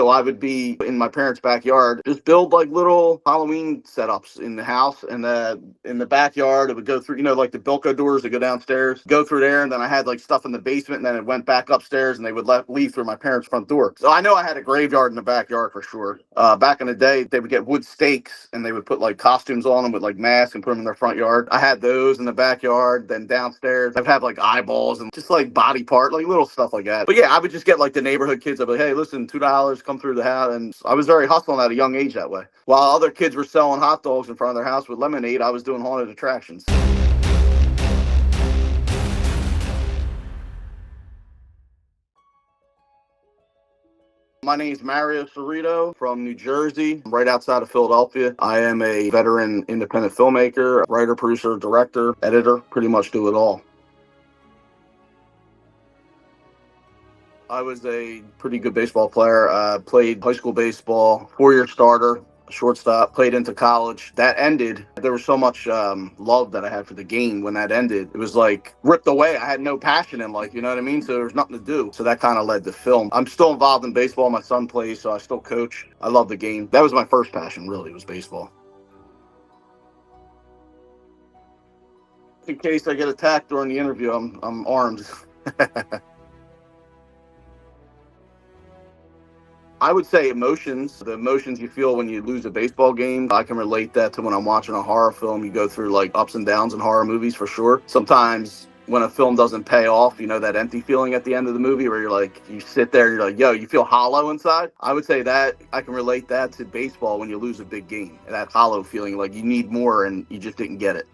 So I would be in my parents' backyard, just build like little Halloween setups in the house. And in the backyard, it would go through, like the Bilko doors that go downstairs, go through there. And then I had like stuff in the basement, and then it went back upstairs, and they would leave through my parents' front door. So I know I had a graveyard in the backyard for sure. Back in the day, they would get wood stakes, and they would put like costumes on them with like masks and put them in their front yard. I had those in the backyard. Then downstairs, I'd have like eyeballs and just like body part, like little stuff like that. But yeah, I would just get like the neighborhood kids. I'd be like, hey, listen, $2, come through the house. And I was very hustling at a young age that way. While other kids were selling hot dogs in front of their house with lemonade, I was doing haunted attractions. My name is Mario Cerrito from New Jersey, right outside of Philadelphia. I am a veteran independent filmmaker, writer, producer, director, editor, pretty much do it all. I was a pretty good baseball player. Played high school baseball, 4-year starter, shortstop, played into college. That ended. There was so much love that I had for the game when that ended. It was like ripped away. I had no passion in life, you know what I mean? So there was nothing to do. So that kind of led to film. I'm still involved in baseball. My son plays, so I still coach. I love the game. That was my first passion, really, was baseball. In case I get attacked during the interview, I'm armed. I would say emotions, the emotions you feel when you lose a baseball game. I can relate that to when I'm watching a horror film. You go through like ups and downs in horror movies for sure. Sometimes when a film doesn't pay off, that empty feeling at the end of the movie where you're like, you sit there, you're like, yo, you feel hollow inside. I would say that I can relate that to baseball when you lose a big game. That hollow feeling, like you need more and you just didn't get it.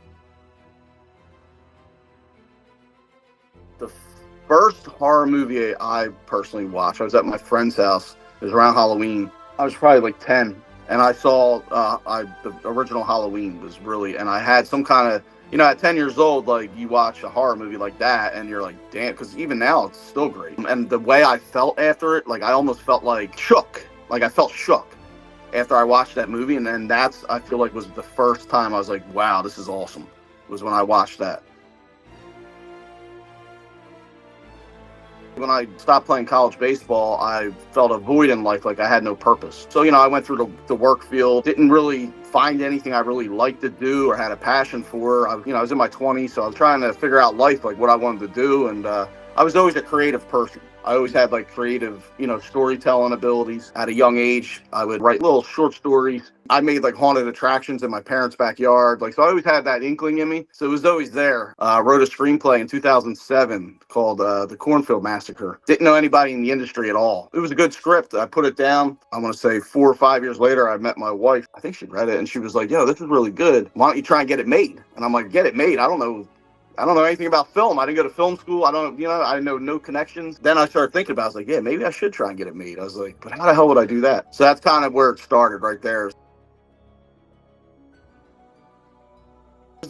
The first horror movie I personally watched, I was at my friend's house. It was around Halloween. I was probably like 10, and I saw the original Halloween was really, and I had some kind of, at 10 years old, like you watch a horror movie like that, and you're like, damn, because even now it's still great. And the way I felt after it, like I almost felt like shook, like I felt shook after I watched that movie, and then I feel like was the first time I was like, wow, this is awesome. Was when I watched that. When I stopped playing college baseball, I felt a void in life, like I had no purpose. So, I went through the work field, didn't really find anything I really liked to do or had a passion for. I was in my 20s, so I was trying to figure out life, like what I wanted to do. And I was always a creative person. I always had like creative, storytelling abilities. At a young age, I would write little short stories. I made like haunted attractions in my parents' backyard. Like, so I always had that inkling in me. So it was always there. Wrote a screenplay in 2007 called The Cornfield Massacre. Didn't know anybody in the industry at all. It was a good script. I put it down. I want to say 4 or 5 years later, I met my wife. I think she read it and she was like, yo, this is really good. Why don't you try and get it made? And I'm like, get it made? I don't know anything about film. I didn't go to film school. I know no connections. Then I started thinking about it. I was like, yeah, maybe I should try and get it made. I was like, but how the hell would I do that? So that's kind of where it started right there.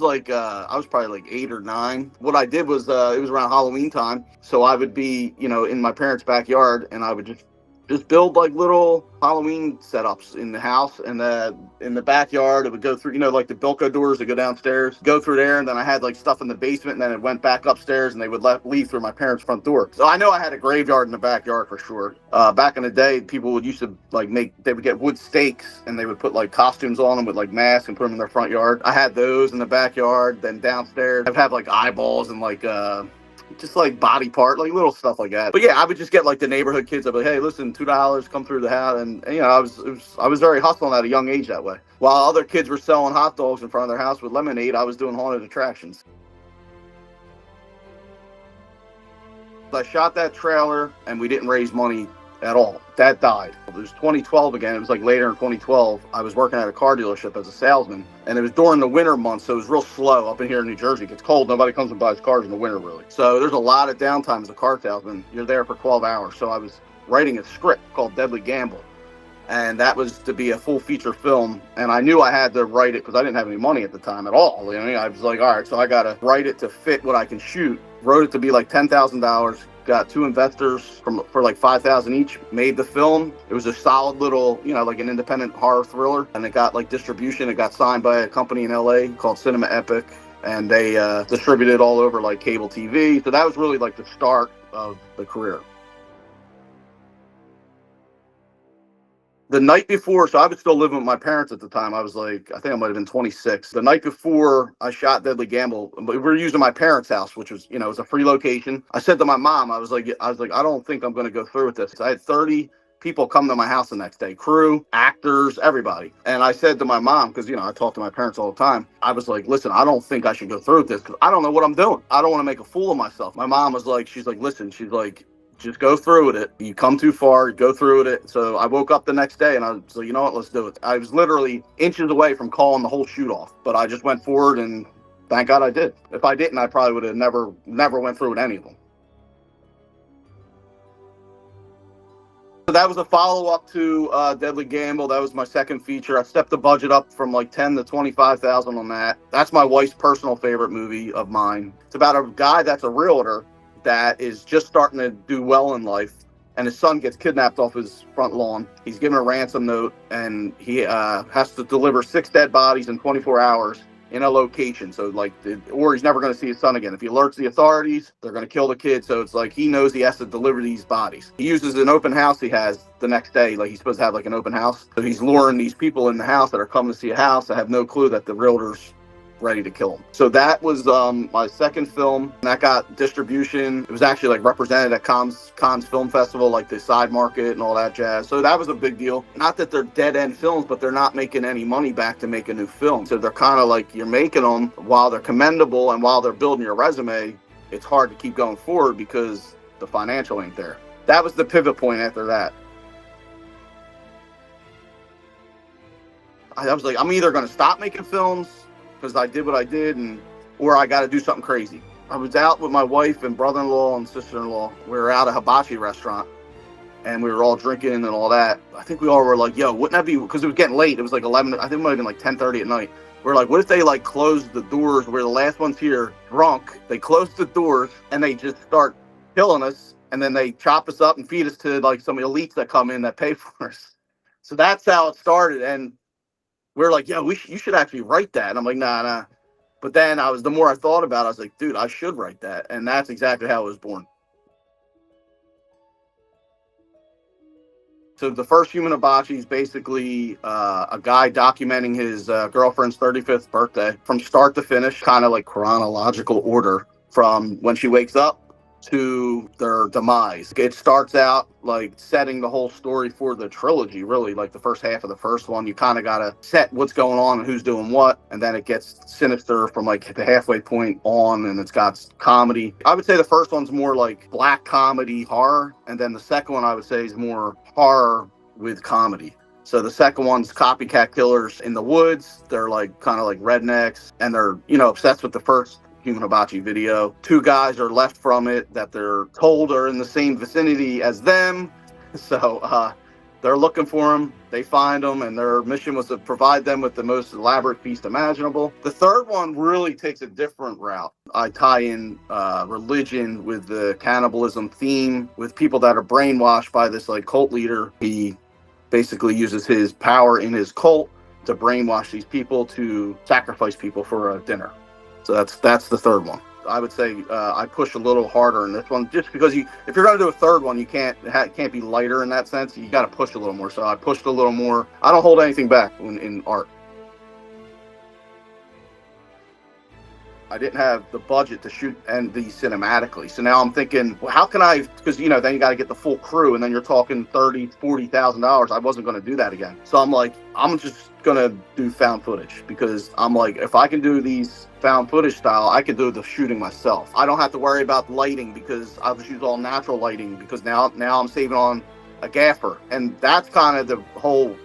I was probably like 8 or 9. What I did was it was around Halloween time, so I would be in my parents' backyard, and I would just build like little Halloween setups in the house. And in the backyard, it would go through like the Bilko doors that go downstairs, go through there. And then I had like stuff in the basement, and then it went back upstairs, and they would leave through my parents' front door. So I know I had a graveyard in the backyard for sure. Back in the day, people used to they would get wood stakes, and they would put like costumes on them with like masks and put them in their front yard. I had those in the backyard. Then downstairs, I'd have like eyeballs and like just like body part, like little stuff like that. But yeah, I would just get like the neighborhood kids. I'd be like, hey, listen, $2, come through the house. And I was very hustling at a young age that way. While other kids were selling hot dogs in front of their house with lemonade, I was doing haunted attractions. I shot that trailer, and we didn't raise money at all. That died. It was 2012 again. It was like later in 2012. I was working at a car dealership as a salesman, and it was during the winter months, so it was real slow up in here in New Jersey. It gets cold. Nobody comes and buys cars in the winter, really. So there's a lot of downtime as a car salesman. You're there for 12 hours. So I was writing a script called Deadly Gamble, and that was to be a full feature film. And I knew I had to write it because I didn't have any money at the time at all. I was like, all right, so I got to write it to fit what I can shoot. Wrote it to be like $10,000. Got 2 investors for like $5,000 each. Made the film. It was a solid little, like an independent horror thriller, and it got like distribution. It got signed by a company in LA called Cinema Epic, and they distributed all over like cable TV. So that was really like the start of the career. The night before, so I was still living with my parents at the time. I was like, I think I might have been 26. The night before I shot Deadly Gamble, we were using my parents' house, which was, it was a free location. I said to my mom, I was like, I don't think I'm going to go through with this. I had 30 people come to my house the next day, crew, actors, everybody. And I said to my mom, because, I talk to my parents all the time. I was like, listen, I don't think I should go through with this because I don't know what I'm doing. I don't want to make a fool of myself. My mom was like, listen, just go through with it. You come too far, go through with it. So I woke up the next day and I was like, you know what, let's do it. I was literally inches away from calling the whole shoot off, but I just went forward and thank God I did. If I didn't, I probably would have never went through with any of them. So that was a follow-up to Deadly Gamble. That was my second feature. I stepped the budget up from like 10 to 25,000 on that. That's my wife's personal favorite movie of mine. It's about a guy that's a realtor that is just starting to do well in life, and his son gets kidnapped off his front lawn. He's given a ransom note, and he has to deliver 6 dead bodies in 24 hours in a location. So or he's never going to see his son again. If he alerts the authorities, they're going to kill the kid. So it's like he knows he has to deliver these bodies. He uses an open house he has the next day. Like, he's supposed to have like an open house. So he's luring these people in the house that are coming to see a house that have no clue that the realtor's ready to kill him. So that was my second film, and that got distribution. It was actually like represented at Cannes Film Festival, like the side market and all that jazz. So that was a big deal. Not that they're dead end films, but they're not making any money back to make a new film. So they're kind of like, you're making them while they're commendable and while they're building your resume. It's hard to keep going forward because the financial ain't there. That was the pivot point after that. I was like, I'm either going to stop making films because I did what I did, or I got to do something crazy. I was out with my wife and brother-in-law and sister-in-law. We were out at a hibachi restaurant, and we were all drinking and all that. I think we all were like, yo, wouldn't that be, because it was getting late. It was like 11, I think it might have been like 10:30 at night. We're like, what if they like close the doors? We're the last ones here, drunk. They close the doors, and they just start killing us, and then they chop us up and feed us to like some elites that come in that pay for us. So that's how it started, and we're like, yeah, you should actually write that. And I'm like, nah. But then the more I thought about it, I was like, dude, I should write that. And that's exactly how it was born. So the first Human Hibachi is basically a guy documenting his girlfriend's 35th birthday from start to finish, kind of like chronological order from when she wakes up to their demise. It starts out like setting the whole story for the trilogy, really. Like the first half of the first one, you kind of got to set what's going on and who's doing what, and then it gets sinister from like the halfway point on, and it's got comedy. I would say the first one's more like black comedy horror, and then the second one I would say is more horror with comedy. So the second one's copycat killers in the woods. They're like kind of like rednecks, and they're obsessed with the first Human Hibachi video. 2 guys are left from it that they're told are in the same vicinity as them. So they're looking for them. They find them, and their mission was to provide them with the most elaborate feast imaginable. The third one really takes a different route. I tie in religion with the cannibalism theme, with people that are brainwashed by this like cult leader. He basically uses his power in his cult to brainwash these people to sacrifice people for a dinner. So that's the third one. I would say I push a little harder in this one, just because if you're going to do a third one, you can't be lighter in that sense. You got to push a little more. So I pushed a little more. I don't hold anything back in art. I didn't have the budget to shoot and these cinematically. So now I'm thinking, well, how can I, because, then you got to get the full crew, and then you're talking $30,000, $40,000. I wasn't going to do that again. So I'm like, I'm just going to do found footage, because I'm like, if I can do these found footage style, I can do the shooting myself. I don't have to worry about lighting, because I'll just use all natural lighting, because now I'm saving on a gaffer. And that's kind of the whole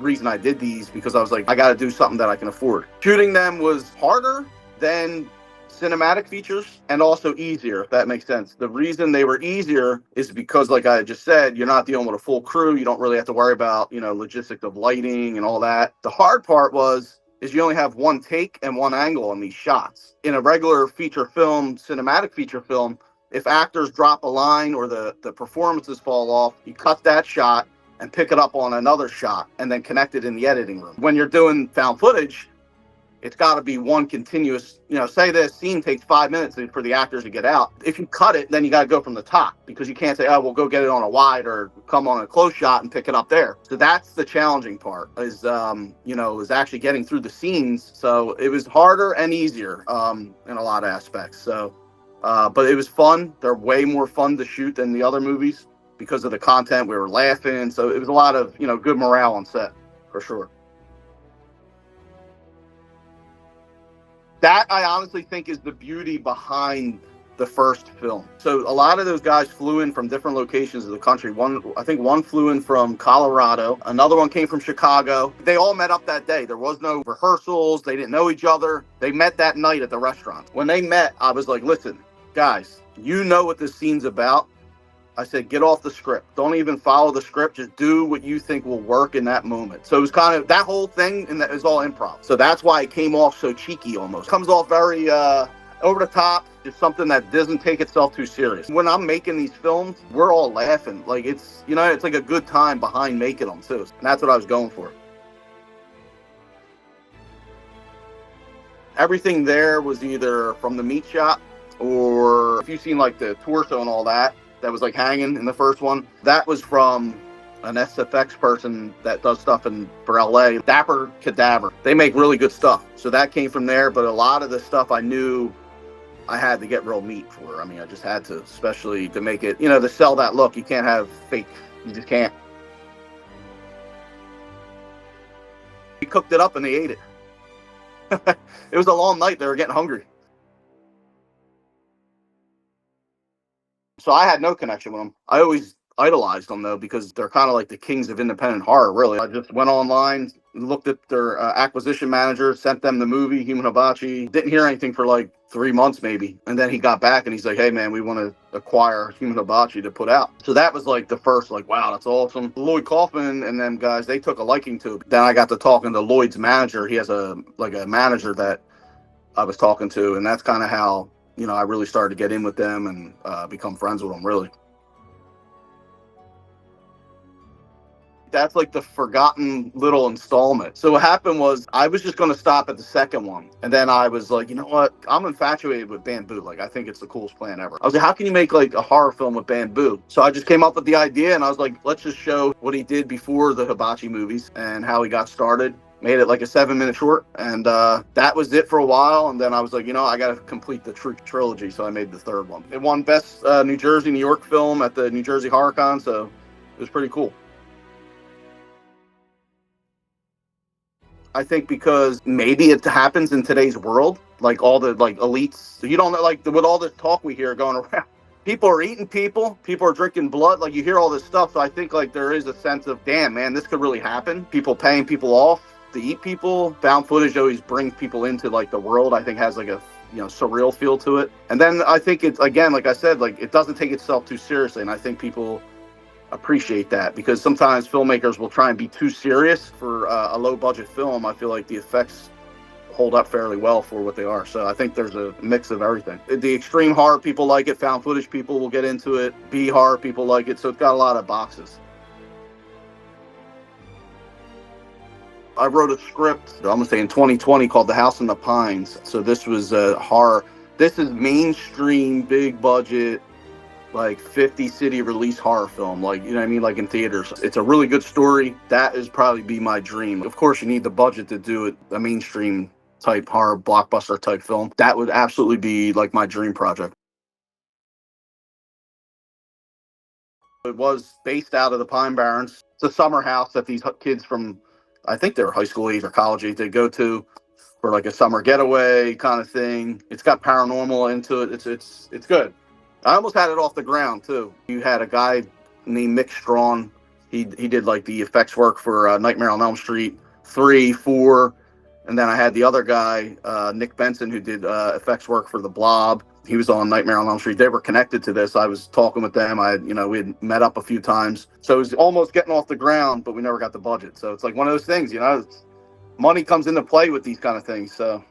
reason I did these, because I was like, I got to do something that I can afford. Shooting them was harder than cinematic features, and also easier, if that makes sense. The reason they were easier is because, like I just said, you're not dealing with a full crew. You don't really have to worry about, logistics of lighting and all that. The hard part is you only have one take and one angle on these shots. In a regular feature film, cinematic feature film, if actors drop a line or the performances fall off, you cut that shot and pick it up on another shot and then connect it in the editing room. When you're doing found footage, it's got to be one continuous, say this scene takes 5 minutes for the actors to get out. If you cut it, then you got to go from the top, because you can't say, oh, we'll go get it on a wide or come on a close shot and pick it up there. So that's the challenging part is actually getting through the scenes. So it was harder and easier in a lot of aspects. So, but it was fun. They're way more fun to shoot than the other movies because of the content. We were laughing. So it was a lot of, good morale on set for sure. That I honestly think is the beauty behind the first film. So a lot of those guys flew in from different locations of the country. I think one flew in from Colorado. Another one came from Chicago. They all met up that day. There was no rehearsals. They didn't know each other. They met that night at the restaurant. When they met, I was like, listen, guys, you know what this scene's about. I said, get off the script. Don't even follow the script. Just do what you think will work in that moment. So it was kind of that whole thing, and that is all improv. So that's why it came off so cheeky almost. Comes off very over the top. It's something that doesn't take itself too serious. When I'm making these films, we're all laughing. Like it's like a good time behind making them too. And that's what I was going for. Everything there was either from the meat shop, or if you've seen like the torso and all that was like hanging in the first one, that was from an SFX person that does stuff for LA, Dapper Cadaver. They make really good stuff. So that came from there, but a lot of the stuff I knew I had to get real meat for. I mean, I just had to, especially to make it, to sell that look. You can't have fake. You just can't. We cooked it up and they ate it. It was a long night. They were getting hungry. So I had no connection with them. I always idolized them, though, because they're kind of like the kings of independent horror, really. I just went online, looked at their acquisition manager, sent them the movie, Human Hibachi. Didn't hear anything for like 3 months, maybe. And then he got back and he's like, hey, man, we want to acquire Human Hibachi to put out. So that was like the first, like, wow, that's awesome. Lloyd Kaufman and them guys, they took a liking to it. Then I got to talking to Lloyd's manager. He has a manager that I was talking to, and that's kind of how I really started to get in with them and become friends with them, really. That's like the forgotten little installment. So what happened was I was just going to stop at the second one. And then I was like, you know what? I'm infatuated with bamboo. Like, I think it's the coolest plant ever. I was like, how can you make like a horror film with bamboo? So I just came up with the idea and I was like, let's just show what he did before the Hibachi movies and how he got started. Made it like a 7-minute short, and that was it for a while. And then I was like, I got to complete the trilogy, so I made the third one. It won Best New Jersey, New York film at the New Jersey Horror Con, so it was pretty cool. I think because maybe it happens in today's world, like all the like elites. You don't know, like with all this talk we hear going around. People are eating people are drinking blood. Like you hear all this stuff. So I think like there is a sense of, damn, man, this could really happen. People paying people off to eat people. Found footage always brings people into like the world. I think has like a surreal feel to it. And then I think it's, again, like I said, like it doesn't take itself too seriously. And I think people appreciate that, because sometimes filmmakers will try and be too serious for a low budget film. I feel like the effects hold up fairly well for what they are. So I think there's a mix of everything. The extreme horror people like it. Found footage people will get into it. B horror people like it. So it's got a lot of boxes. I wrote a script, I'm going to say in 2020, called The House in the Pines. So this was a horror. This is mainstream, big budget, like 50 city release horror film, like, you know what I mean, like in theaters. It's a really good story. That is probably be my dream. Of course, you need the budget to do it, a mainstream type horror blockbuster type film. That would absolutely be like my dream project. It was based out of the Pine Barrens. It's a summer house that these kids from, I think they're high school age or college age, they go to for like a summer getaway kind of thing. It's got paranormal into it. It's good. I almost had it off the ground too. You had a guy named Mick Strawn. He did like the effects work for Nightmare on Elm Street 3, 4, and then I had the other guy, Nick Benson, who did effects work for The Blob. He was on Nightmare on Elm Street. They were connected to this. I was talking with them. We had met up a few times. So it was almost getting off the ground, but we never got the budget. So it's like one of those things, money comes into play with these kind of things. So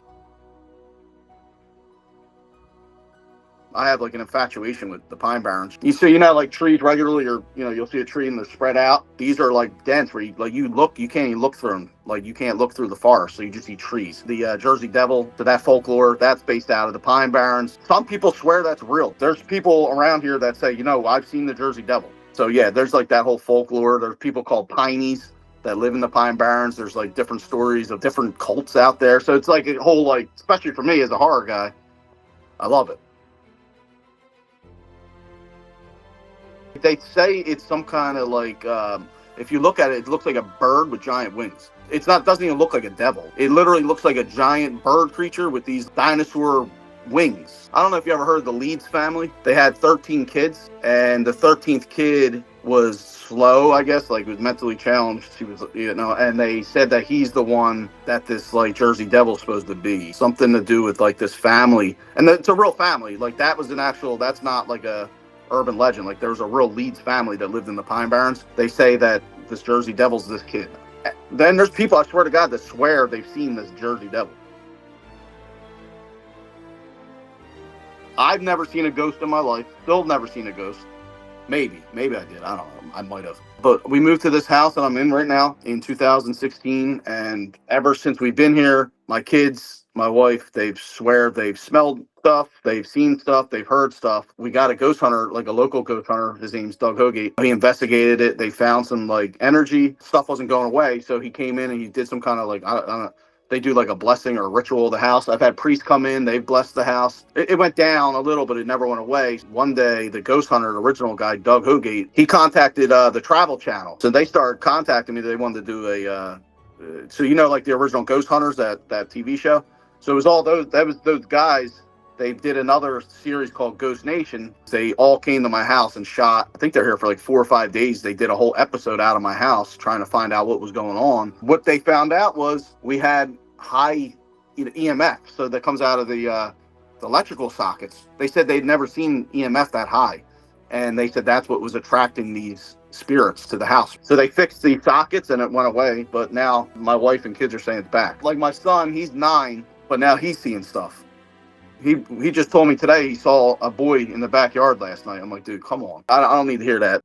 I have like an infatuation with the pine barrens. You see, like trees regularly, or you'll see a tree and they're spread out. These are like dense, where you can't even look through them. Like you can't look through the forest, so you just see trees. The Jersey Devil, to that folklore, that's based out of the pine barrens. Some people swear that's real. There's people around here that say, I've seen the Jersey Devil. So yeah, there's like that whole folklore. There's people called Pineys that live in the pine barrens. There's like different stories of different cults out there. So it's like a whole, like, especially for me as a horror guy, I love it. They say it's some kind of like, if you look at it, it looks like a bird with giant wings. It's not, doesn't even look like a devil. It literally looks like a giant bird creature with these dinosaur wings. I don't know if you ever heard of the Leeds family. They had 13 kids, and the 13th kid was slow, I guess, like was mentally challenged. He was, and they said that he's the one that this like Jersey Devil's supposed to be. Something to do with like this family, and it's a real family. Like that was an actual. That's not like a urban legend. Like there was a real Leeds family that lived in the Pine Barrens. They say that this Jersey Devil's this kid. Then there's people, I swear to God, that swear they've seen this Jersey Devil. I've never seen a ghost in my life. Still never seen a ghost. Maybe I did. I don't know. I might have. But we moved to this house that I'm in right now in 2016. And ever since we've been here, my kids, my wife, they've smelled stuff. They've seen stuff. They've heard stuff. We got a ghost hunter, like a local ghost hunter. His name's Doug Hogate. He investigated it. They found some like energy. Stuff wasn't going away. So he came in and he did some kind of like, I don't know. They do like a blessing or a ritual of the house. I've had priests come in. They've blessed the house. It went down a little, but it never went away. One day, the ghost hunter, the original guy, Doug Hogate, he contacted the Travel Channel. So they started contacting me. They wanted to do like the original Ghost Hunters, that TV show. So it was all those guys. They did another series called Ghost Nation. They all came to my house and shot. I think they're here for like 4 or 5 days. They did a whole episode out of my house trying to find out what was going on. What they found out was we had high EMF. So that comes out of the electrical sockets. They said they'd never seen EMF that high. And they said that's what was attracting these spirits to the house. So they fixed the sockets and it went away. But now my wife and kids are saying it's back. Like my son, he's 9, but now he's seeing stuff. He just told me today he saw a boy in the backyard last night. I'm like, dude, come on. I don't need to hear that.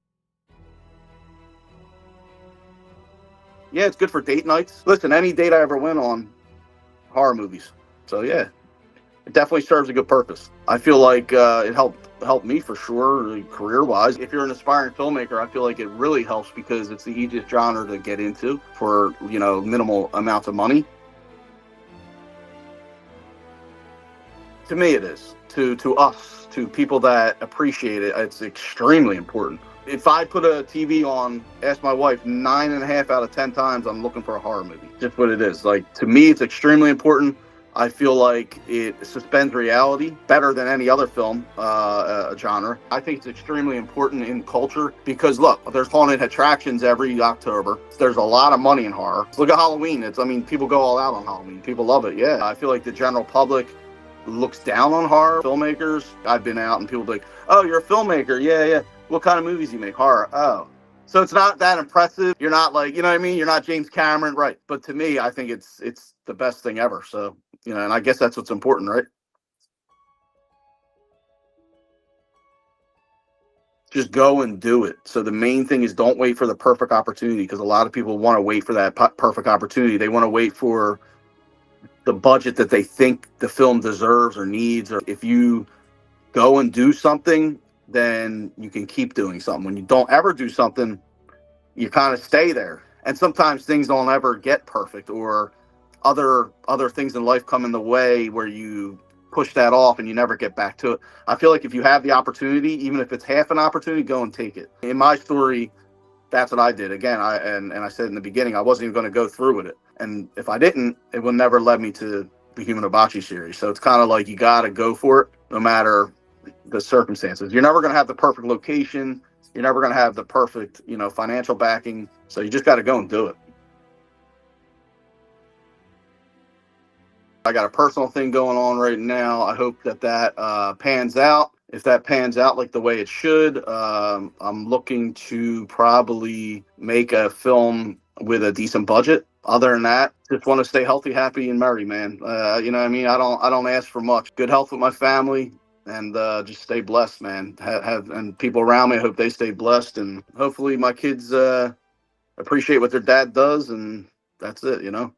Yeah, it's good for date nights. Listen, any date I ever went on, horror movies. So yeah, it definitely serves a good purpose. I feel like it helped me for sure, career-wise. If you're an aspiring filmmaker, I feel like it really helps because it's the easiest genre to get into for, minimal amounts of money. To me, it is. To us, to people that appreciate it, it's extremely important. If I put a TV on, ask my wife, 9.5 out of 10 times, I'm looking for a horror movie. Just what it is. Like, to me, it's extremely important. I feel like it suspends reality better than any other film genre. I think it's extremely important in culture because, look, there's haunted attractions every October. There's a lot of money in horror. Look at Halloween. People go all out on Halloween. People love it. Yeah, I feel like the general public looks down on horror filmmakers. I've been out and people be like, oh, you're a filmmaker. Yeah. What kind of movies do you make? Horror. Oh. So it's not that impressive. You're not like, you know what I mean? You're not James Cameron. Right. But to me, I think it's the best thing ever. So, and I guess that's what's important, right? Just go and do it. So the main thing is don't wait for the perfect opportunity because a lot of people want to wait for that perfect opportunity. They want to wait for the budget that they think the film deserves or needs. Or if you go and do something, then you can keep doing something. When you don't ever do something, you kind of stay there. And sometimes things don't ever get perfect, or other things in life come in the way where you push that off and you never get back to it. I feel like if you have the opportunity, even if it's half an opportunity, go and take it. In my story, that's what I did. Again, I said in the beginning, I wasn't even going to go through with it. And if I didn't, it would never led me to the Human Hibachi series. So it's kind of like you got to go for it no matter the circumstances. You're never going to have the perfect location. You're never going to have the perfect, financial backing. So you just got to go and do it. I got a personal thing going on right now. I hope that pans out. If that pans out like the way it should, I'm looking to probably make a film with a decent budget. Other than that, just want to stay healthy, happy, and merry, man. You know what I mean? I don't ask for much. Good health with my family, and just stay blessed, man. Have and people around me, I hope they stay blessed, and hopefully my kids appreciate what their dad does, and that's it, you know.